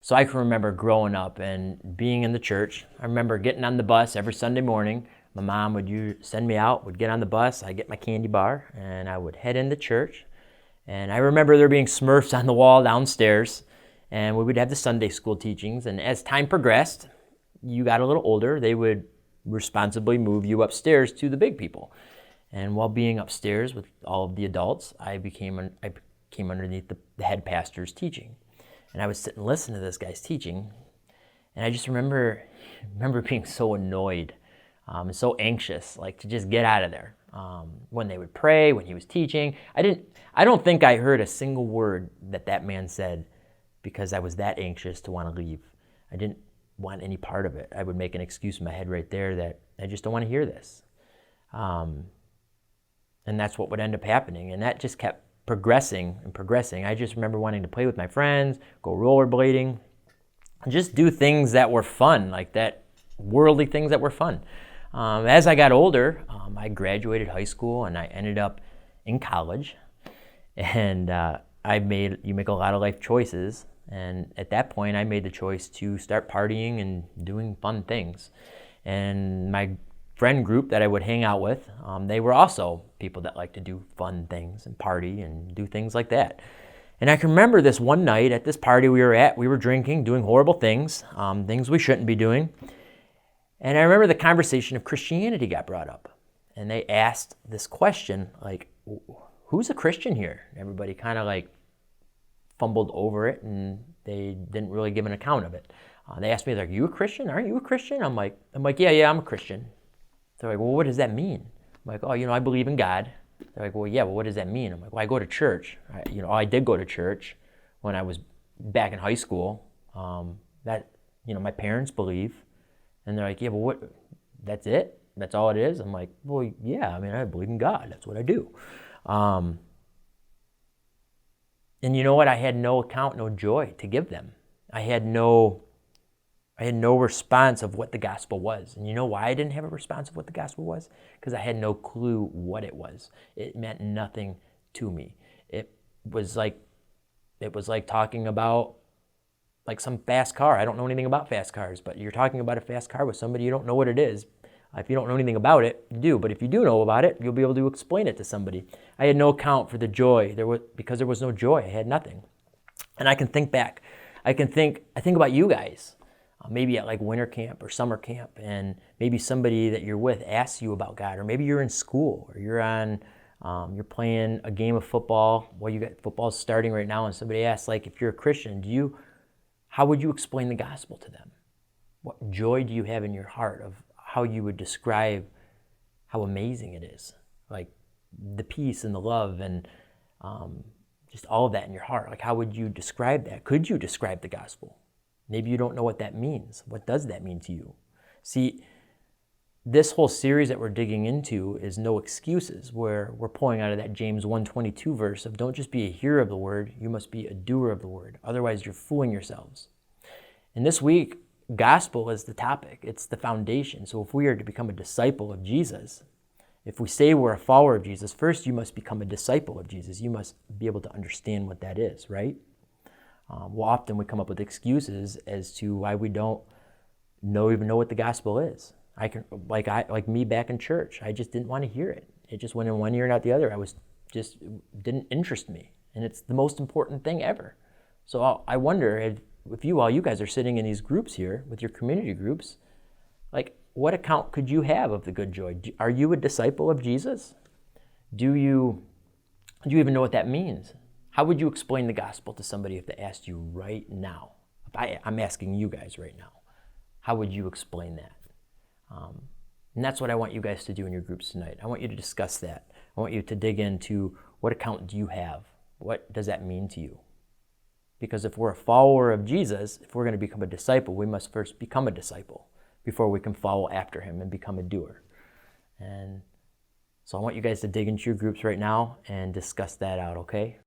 So I can remember growing up and being in the church. I remember getting on the bus every Sunday morning. My mom would send me out, would get on the bus, I'd get my candy bar, and I would head into church. And I remember there being Smurfs on the wall downstairs, and we would have the Sunday school teachings. And as time progressed, you got a little older, they would responsibly move you upstairs to the big people. And while being upstairs with all of the adults, I came underneath the head pastor's teaching. And I would sit and listen to this guy's teaching, and I just remember being so annoyed and so anxious, like to just get out of there. When they would pray, when he was teaching, I don't think I heard a single word that man said because I was that anxious to want to leave. I didn't want any part of it. I would make an excuse in my head right there that I just don't want to hear this. And that's what would end up happening, and that just kept progressing and progressing. I just remember wanting to play with my friends, go rollerblading, and just do things that were fun, like that worldly things that were fun. As I got older, I graduated high school and I ended up in college, and you make a lot of life choices, and at that point I made the choice to start partying and doing fun things. And my friend group that I would hang out with, they were also people that like to do fun things and party and do things like that. And I can remember this one night at this party we were drinking, doing horrible things, things we shouldn't be doing. And I remember the conversation of Christianity got brought up. And they asked this question, like, who's a Christian here? Everybody kind of like fumbled over it, and they didn't really give an account of it. They asked me, like, you a Christian? Aren't you a Christian? I'm like, yeah, I'm a Christian. They're like, well, what does that mean? I'm like, I believe in God. They're like, well, yeah, but what does that mean? I'm like, well, I go to church. I did go to church when I was back in high school. My parents believe. And they're like, yeah, but what? That's it? That's all it is? I'm like, well, yeah, I believe in God. That's what I do. And you know what? I had no account, no joy to give them. I had no response of what the gospel was. And you know why I didn't have a response of what the gospel was? Because I had no clue what it was. It meant nothing to me. It was like talking about like some fast car. I don't know anything about fast cars, but you're talking about a fast car with somebody, you don't know what it is. If you don't know anything about it, you do. But if you do know about it, you'll be able to explain it to somebody. I had no account for the joy. Because there was no joy. I had nothing. And I can think back. I think about you guys. Maybe at like winter camp or summer camp, and maybe somebody that you're with asks you about God, or maybe you're in school, or you're playing a game of football. Well, football's starting right now, and somebody asks, like, if you're a Christian, how would you explain the gospel to them? What joy do you have in your heart of how you would describe how amazing it is? Like the peace and the love and just all of that in your heart. Like, how would you describe that? Could you describe the gospel? Maybe you don't know what that means. What does that mean to you? See, this whole series that we're digging into is no excuses, where we're pulling out of that James 1:22 verse of don't just be a hearer of the word, you must be a doer of the word. Otherwise, you're fooling yourselves. And this week, gospel is the topic. It's the foundation. So if we are to become a disciple of Jesus, if we say we're a follower of Jesus, first you must become a disciple of Jesus. You must be able to understand what that is, right? Often we come up with excuses as to why we don't even know what the gospel is. Like me back in church, I just didn't want to hear it. It just went in one ear and out the other. It didn't interest me, and it's the most important thing ever. So I wonder if you guys are sitting in these groups here with your community groups, like what account could you have of the good joy? Are you a disciple of Jesus? Do you even know what that means? How would you explain the gospel to somebody if they asked you right now? I'm asking you guys right now. How would you explain that? And that's what I want you guys to do in your groups tonight. I want you to discuss that. I want you to dig into what account do you have? What does that mean to you? Because if we're a follower of Jesus, if we're going to become a disciple, we must first become a disciple before we can follow after him and become a doer. And so I want you guys to dig into your groups right now and discuss that out, okay?